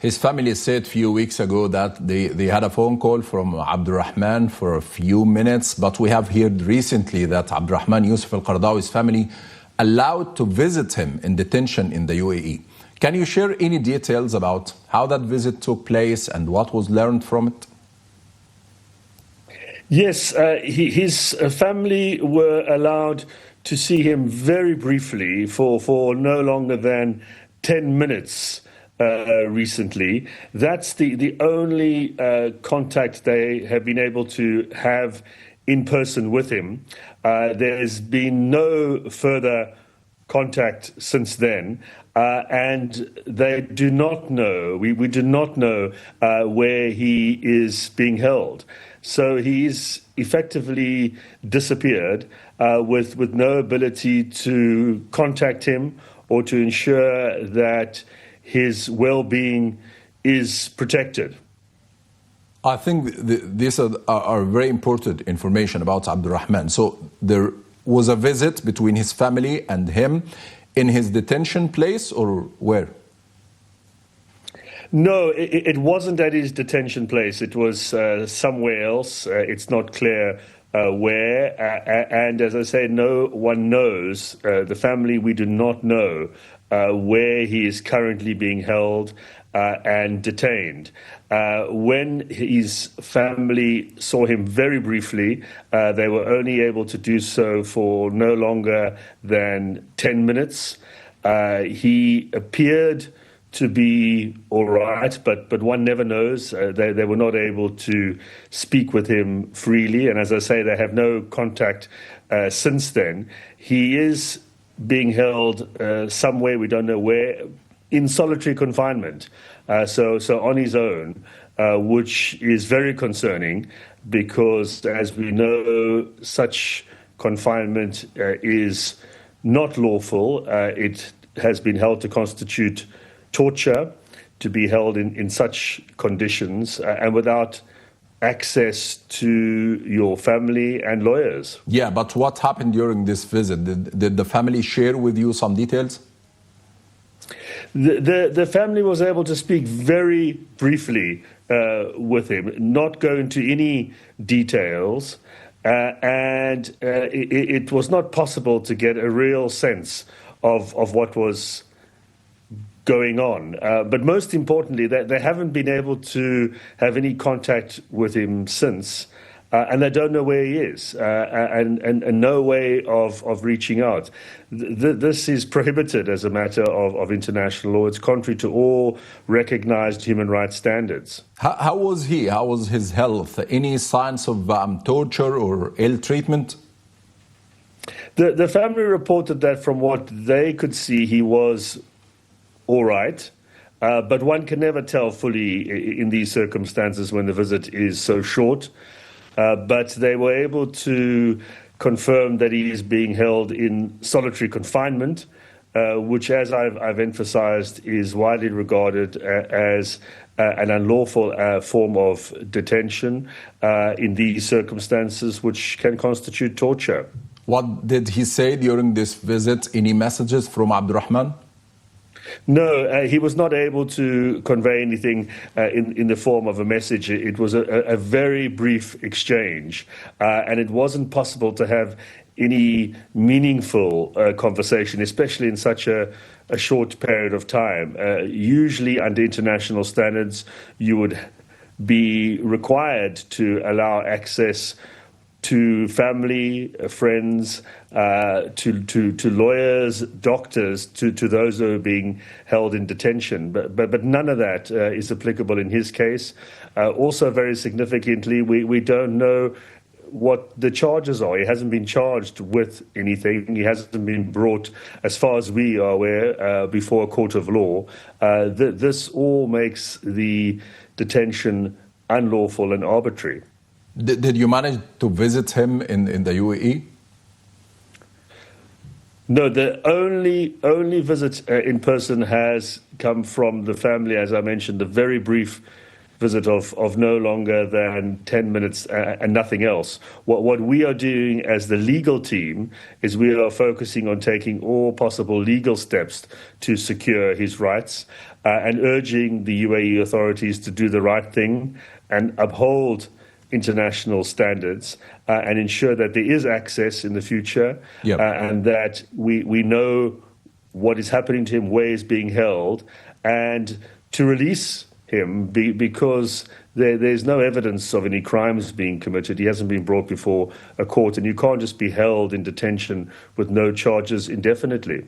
His family said a few weeks ago that they had a phone call from Abdulrahman for a few minutes, but we have heard recently that Abdulrahman Yusuf al-Qardawi's family allowed to visit him in detention in the UAE. Can you share any details about how that visit took place and what was learned from it? Yes, his family were allowed to see him very briefly for no longer than 10 minutes recently. That's the only contact they have been able to have in person with him. There's been no further contact since then, and they do not know, we do not know where he is being held. So he's effectively disappeared with no ability to contact him or to ensure that his well-being is protected. I think these are very important information about Abdulrahman. So there was a visit between his family and him in his detention place, or where? No, it wasn't at his detention place. It was somewhere else. It's not clear where. And as I say, no one knows. The family, we do not know where he is currently being held and detained. When his family saw him very briefly, they were only able to do so for no longer than 10 minutes. He appeared to be all right, but one never knows. They were not able to speak with him freely, and as I say, they have no contact since then. He is being held somewhere, we don't know where, in solitary confinement, so on his own, which is very concerning because, as we know, such confinement is not lawful. It has been held to constitute torture, to be held in such conditions and without access to your family and lawyers. Yeah, but what happened during this visit? Did the family share with you some details? The family was able to speak very briefly with him, not go into any details, and it was not possible to get a real sense of what was going on. But most importantly, they haven't been able to have any contact with him since, and they don't know where he is, and no way of reaching out. This is prohibited as a matter of international law. It's contrary to all recognized human rights standards. How was he? How was his health? Any signs of torture or ill treatment? The family reported that from what they could see, he was all right, but one can never tell fully in these circumstances when the visit is so short. But they were able to confirm that he is being held in solitary confinement, which, as I've emphasized, is widely regarded as an unlawful form of detention in these circumstances, which can constitute torture. What did he say during this visit? Any messages from Abdulrahman? No, he was not able to convey anything in the form of a message. It was a very brief exchange, and it wasn't possible to have any meaningful conversation, especially in such a short period of time. Usually, under international standards, you would be required to allow access to family, friends, to lawyers, doctors, to those who are being held in detention. But none of that is applicable in his case. Also, very significantly, we don't know what the charges are. He hasn't been charged with anything. He hasn't been brought, as far as we are aware, before a court of law. This all makes the detention unlawful and arbitrary. Did you manage to visit him in the UAE? No, the only visit in person has come from the family, as I mentioned, the very brief visit of no longer than 10 minutes and nothing else. What we are doing as the legal team is we are focusing on taking all possible legal steps to secure his rights and urging the UAE authorities to do the right thing and uphold international standards and ensure that there is access in the future and that we know what is happening to him, where he's being held, and to release him because there's no evidence of any crimes being committed. He hasn't been brought before a court, and you can't just be held in detention with no charges indefinitely.